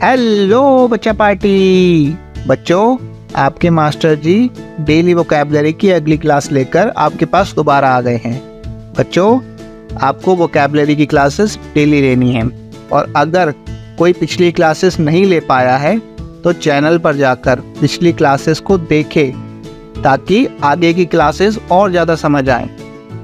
Hello बच्चा party. बच्चों, आपके मास्टर जी डेली वोकैबुलरी की अगली क्लास लेकर आपके पास दोबारा आ गए हैं। बच्चों, आपको वोकैबुलरी की क्लासेस डेली लेनी है और अगर कोई पिछली क्लासेस नहीं ले पाया है तो चैनल पर जाकर पिछली क्लासेस को देखे ताकि आगे की क्लासेस और ज़्यादा समझ आए।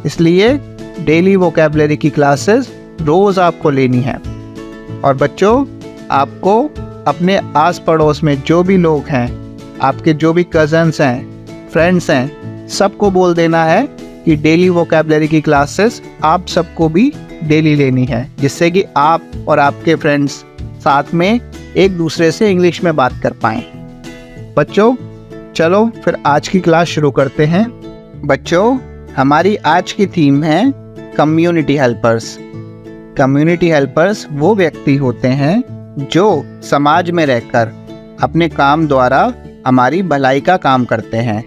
इसलिए डेली वोकैबुलरी की क्लासेस रोज़ आपको लेनी है। और बच्चों, आपको अपने आस पड़ोस में जो भी लोग हैं, आपके जो भी कज़न्स हैं, फ्रेंड्स हैं, सबको बोल देना है कि डेली वोकैबुलरी की क्लासेस आप सबको भी डेली लेनी है, जिससे कि आप और आपके फ्रेंड्स साथ में एक दूसरे से इंग्लिश में बात कर पाएँ। बच्चों, चलो फिर आज की क्लास शुरू करते हैं। बच्चों, हमारी आज की थीम है कम्युनिटी हेल्पर्स। कम्युनिटी हेल्पर्स वो व्यक्ति होते हैं जो समाज में रहकर अपने काम द्वारा हमारी भलाई का काम करते हैं।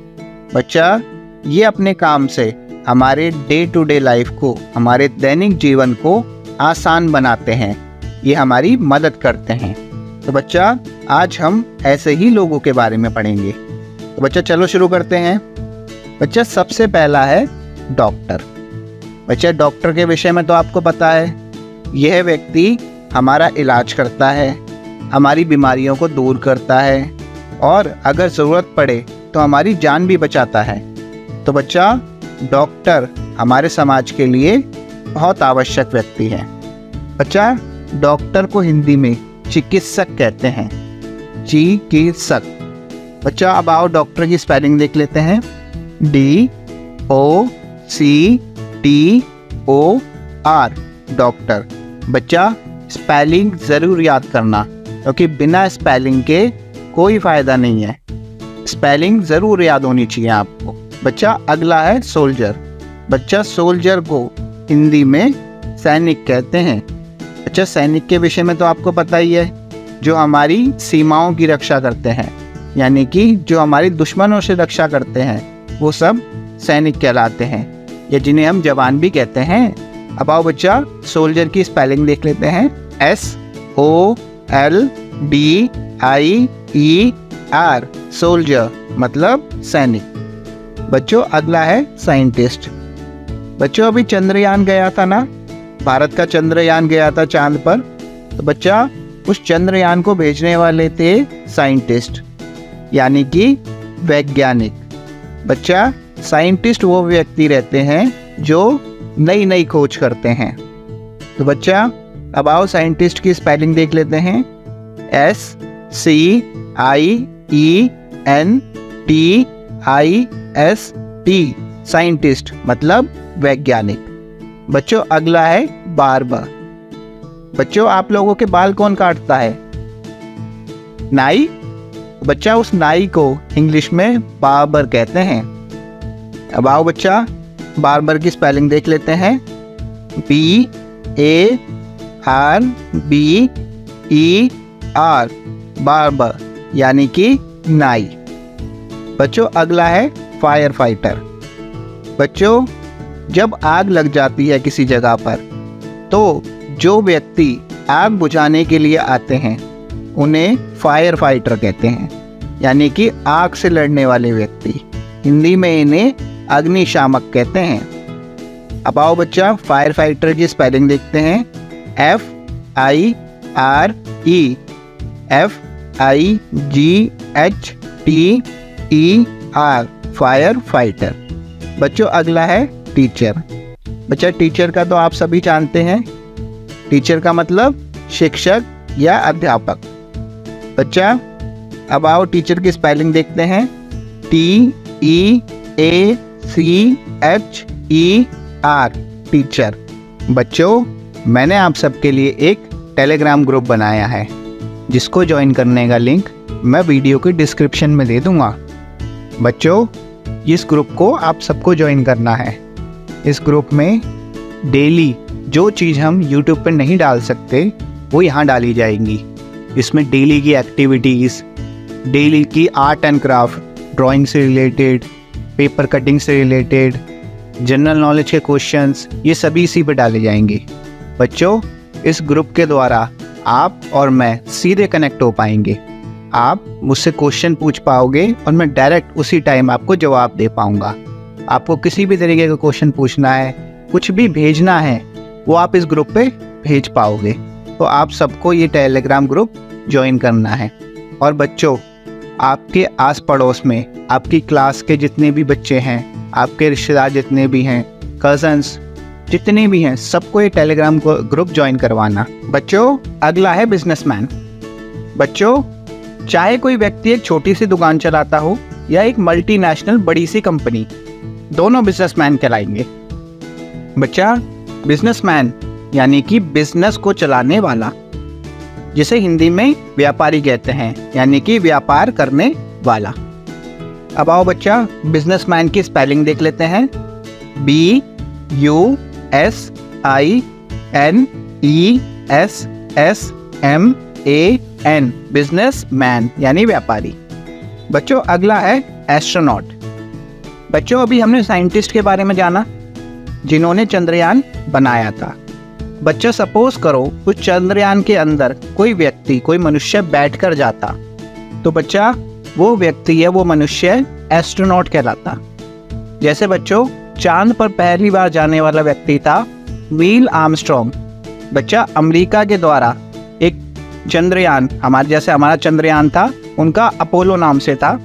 बच्चा, ये अपने काम से हमारे डे टू डे लाइफ को, हमारे दैनिक जीवन को आसान बनाते हैं। ये हमारी मदद करते हैं। तो बच्चा, आज हम ऐसे ही लोगों के बारे में पढ़ेंगे। तो बच्चा चलो शुरू करते हैं। बच्चा, सबसे पहला है डॉक्टर। बच्चा, डॉक्टर के विषय में तो आपको पता है, यह व्यक्ति हमारा इलाज करता है, हमारी बीमारियों को दूर करता है और अगर ज़रूरत पड़े तो हमारी जान भी बचाता है। तो बच्चा, डॉक्टर हमारे समाज के लिए बहुत आवश्यक व्यक्ति है। बच्चा, डॉक्टर को हिंदी में चिकित्सक कहते हैं, चिकित्सक। बच्चा, अब आओ डॉक्टर की स्पेलिंग देख लेते हैं। DOCTOR, doctor. बच्चा, स्पेलिंग ज़रूर याद करना, क्योंकि बिना स्पेलिंग के कोई फ़ायदा नहीं है। स्पेलिंग ज़रूर याद होनी चाहिए आपको। बच्चा, अगला है सोल्जर। बच्चा, सोल्जर को हिंदी में सैनिक कहते हैं। बच्चा, सैनिक के विषय में तो आपको पता ही है, जो हमारी सीमाओं की रक्षा करते हैं, यानी कि जो हमारी दुश्मनों से रक्षा करते हैं, वो सब सैनिक कहलाते हैं, या जिन्हें हम जवान भी कहते हैं। अब आओ बच्चा, सोल्जर की स्पेलिंग देख लेते हैं। SOLDIER, सोल्जर मतलब सैनिक। बच्चों, अगला है साइंटिस्ट। बच्चों, अभी चंद्रयान गया था ना, भारत का चंद्रयान गया था चांद पर। तो बच्चा, उस चंद्रयान को भेजने वाले थे साइंटिस्ट, यानी कि वैज्ञानिक। बच्चा, साइंटिस्ट वो व्यक्ति रहते हैं जो नई नई खोज करते हैं। तो बच्चा, अब आओ साइंटिस्ट की स्पेलिंग देख लेते हैं। SCIENTIST, साइंटिस्ट मतलब वैज्ञानिक। बच्चों, अगला है बार्बर। बच्चों, आप लोगों के बाल कौन काटता है? नाई। बच्चा, उस नाई को इंग्लिश में बार्बर कहते हैं। अब आओ बच्चा, बार्बर की स्पेलिंग देख लेते हैं। BARBER, बार्बर यानी कि नाई। बच्चों, अगला है फायर फाइटर। बच्चों, जब आग लग जाती है किसी जगह पर, तो जो व्यक्ति आग बुझाने के लिए आते हैं उन्हें फायर फाइटर कहते हैं, यानी कि आग से लड़ने वाले व्यक्ति। हिंदी में इन्हें अग्निशामक कहते हैं। अब आओ बच्चा, फायर फाइटर की स्पेलिंग देखते हैं। FIRE, fire fighter. बच्चों, अगला है टीचर। बच्चा, टीचर का तो आप सभी जानते हैं, टीचर का मतलब शिक्षक या अध्यापक। बच्चा, अब आओ टीचर की स्पेलिंग देखते हैं। TEACHER, teacher. बच्चों, मैंने आप सबके लिए एक टेलीग्राम ग्रुप बनाया है, जिसको ज्वाइन करने का लिंक मैं वीडियो की डिस्क्रिप्शन में दे दूंगा। बच्चों, इस ग्रुप को आप सबको ज्वाइन करना है। इस ग्रुप में डेली जो चीज़ हम यूट्यूब पर नहीं डाल सकते वो यहाँ डाली जाएंगी। इसमें डेली की एक्टिविटीज़, डेली की आर्ट एंड क्राफ्ट, ड्राइंग से रिलेटेड, पेपर कटिंग से रिलेटेड, जनरल नॉलेज के क्वेश्चंस, ये सभी इसी पे डाले जाएंगे। बच्चों, इस ग्रुप के द्वारा आप और मैं सीधे कनेक्ट हो पाएंगे। आप मुझसे क्वेश्चन पूछ पाओगे और मैं डायरेक्ट उसी टाइम आपको जवाब दे पाऊंगा। आपको किसी भी तरीके का क्वेश्चन पूछना है, कुछ भी भेजना है, वो आप इस ग्रुप पे भेज पाओगे। तो आप सबको ये टेलीग्राम ग्रुप ज्वाइन करना है। और बच्चों, आपके आस पड़ोस में आपकी क्लास के जितने भी बच्चे हैं, आपके रिश्तेदार जितने भी हैं, कजन्स जितने भी हैं, सबको ये टेलीग्राम ग्रुप ज्वाइन करवाना। बच्चों, अगला है बिजनेसमैन। बच्चों, चाहे कोई व्यक्ति एक छोटी सी दुकान चलाता हो या एक मल्टीनेशनल बड़ी सी कंपनी, दोनों बिजनेसमैन कहलाएंगे। बच्चा, बिजनेसमैन यानी कि बिजनेस को चलाने वाला, जिसे हिंदी में व्यापारी कहते हैं, यानी कि व्यापार करने वाला। अब आओ बच्चा, बिजनेसमैन की स्पेलिंग देख लेते हैं। BUSINESSMAN, बिजनेसमैन यानी व्यापारी। बच्चों, अगला है एस्ट्रोनॉट। बच्चों, अभी हमने साइंटिस्ट के बारे में जाना जिन्होंने चंद्रयान बनाया था। बच्चा, सपोज करो उस चंद्रयान के अंदर कोई व्यक्ति, कोई मनुष्य बैठकर जाता, तो बच्चा वो व्यक्ति है, वो मनुष्य एस्ट्रोनॉट कहलाता। जैसे बच्चों, चांद पर पहली बार जाने वाला व्यक्ति था नील आर्मस्ट्रॉन्ग। बच्चा, अमेरिका के द्वारा एक चंद्रयान, हमारा चंद्रयान था, उनका अपोलो नाम से था,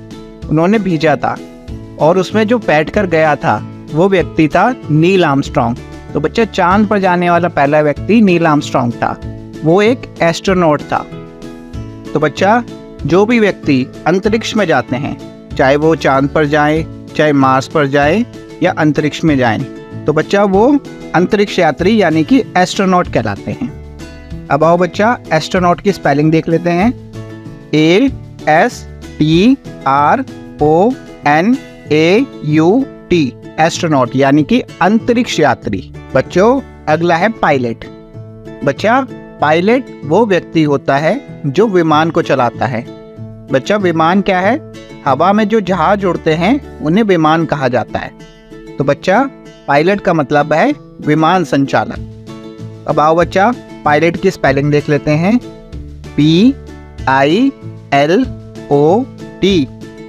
उन्होंने भेजा था और उसमें जो बैठकर गया था वो व्यक्ति था नील आर्मस्ट्रॉन्ग। तो बच्चा, चांद पर जाने वाला पहला व्यक्ति नील आर्मस्ट्रॉन्ग था, वो एक एस्ट्रोनॉट था। तो बच्चा, जो भी व्यक्ति अंतरिक्ष में जाते हैं, चाहे वो चांद पर जाएं, चाहे मार्स पर जाएं या अंतरिक्ष में जाएं, तो बच्चा वो अंतरिक्ष यात्री यानी कि एस्ट्रोनॉट कहलाते हैं। अब आओ बच्चा, एस्ट्रोनॉट की स्पेलिंग देख लेते हैं। ASTRONAUT, एस्ट्रोनॉट यानी कि अंतरिक्ष यात्री। बच्चों, अगला है पायलट। बच्चा, पायलट वो व्यक्ति होता है जो विमान को चलाता है। बच्चा, विमान क्या है? हवा में जो जहाज उड़ते हैं उन्हें विमान कहा जाता है। तो बच्चा, पायलट का मतलब है विमान संचालक। अब आओ बच्चा, पायलट की स्पेलिंग देख लेते हैं। PILOT,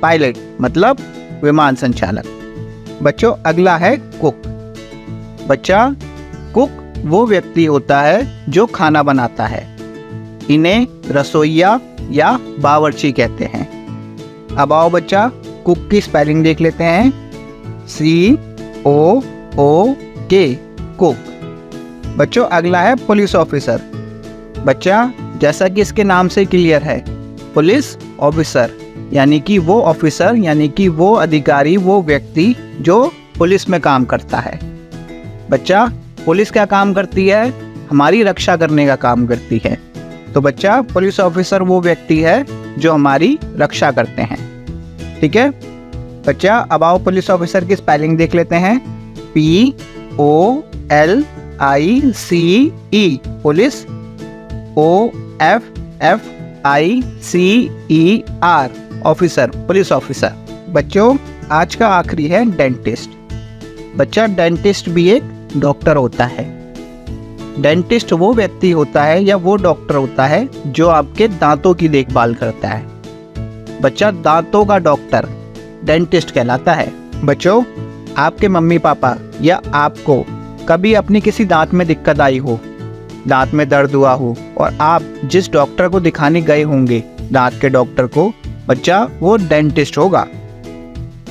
पायलट मतलब विमान संचालक। बच्चों, अगला है कुक। बच्चा, कुक वो व्यक्ति होता है जो खाना बनाता है, इन्हें रसोइया या बावर्ची कहते हैं। अब आओ बच्चा, कुक की स्पेलिंग देख लेते हैं। COOK, cook. बच्चों, अगला है पुलिस ऑफिसर। बच्चा, जैसा कि इसके नाम से क्लियर है, पुलिस ऑफिसर यानी कि वो ऑफिसर यानी कि वो अधिकारी, वो व्यक्ति जो पुलिस में काम करता है। बच्चा, पुलिस क्या काम करती है? हमारी रक्षा करने का काम करती है। तो बच्चा, पुलिस ऑफिसर वो व्यक्ति है जो हमारी रक्षा करते हैं। ठीक है बच्चा, अब आओ पुलिस ऑफिसर की स्पेलिंग देख लेते हैं। POLICE, police. OFFICER, officer, police officer. बच्चों, आज का आखिरी है डेंटिस्ट। बच्चा, डेंटिस्ट भी एक डॉक्टर होता है। डेंटिस्ट वो व्यक्ति होता है या वो डॉक्टर होता है जो आपके दांतों की देखभाल करता है। बच्चा, दांतों का डॉक्टर डेंटिस्ट कहलाता है। बच्चों, आपके मम्मी पापा या आपको कभी अपनी किसी दांत में दिक्कत आई हो, दांत में दर्द हुआ हो और आप जिस डॉक्टर को दिखाने गए होंगे, दांत के डॉक्टर को, बच्चा वो डेंटिस्ट होगा।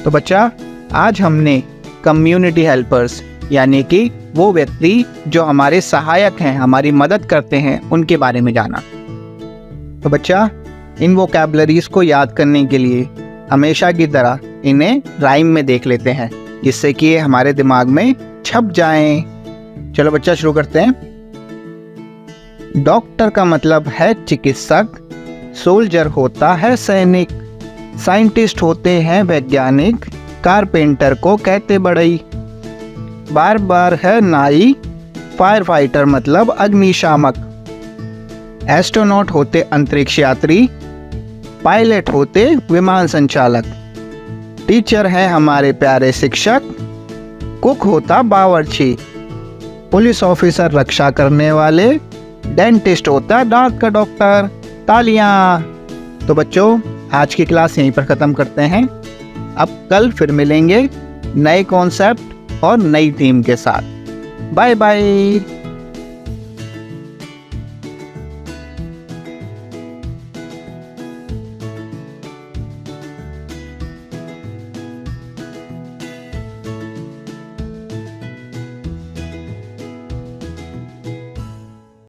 तो बच्चा, आज हमने कम्युनिटी हेल्पर्स यानी कि वो व्यक्ति जो हमारे सहायक हैं, हमारी मदद करते हैं, उनके बारे में जाना। तो बच्चा, इन वोकैबुलरीज को याद करने के लिए हमेशा की तरह इन्हें राइम में देख लेते हैं, जिससे कि ये हमारे दिमाग में छप जाएं। चलो बच्चा, शुरू करते हैं। डॉक्टर का मतलब है चिकित्सक, सोल्जर होता है सैनिक, साइंटिस्ट होते हैं वैज्ञानिक, कारपेंटर को कहते बढ़ई, बार बार है नाई, फायर फाइटर मतलब अग्निशामक, एस्ट्रोनॉट होते अंतरिक्ष यात्री, पायलट होते विमान संचालक, टीचर है हमारे प्यारे शिक्षक, कुक होता बावर्ची, पुलिस ऑफिसर रक्षा करने वाले, डेंटिस्ट होता है दांत का डॉक्टर। तालियां। तो बच्चों, आज की क्लास यहीं पर ख़त्म करते हैं। अब कल फिर मिलेंगे नए कॉन्सेप्ट और नई थीम के साथ। Bye bye.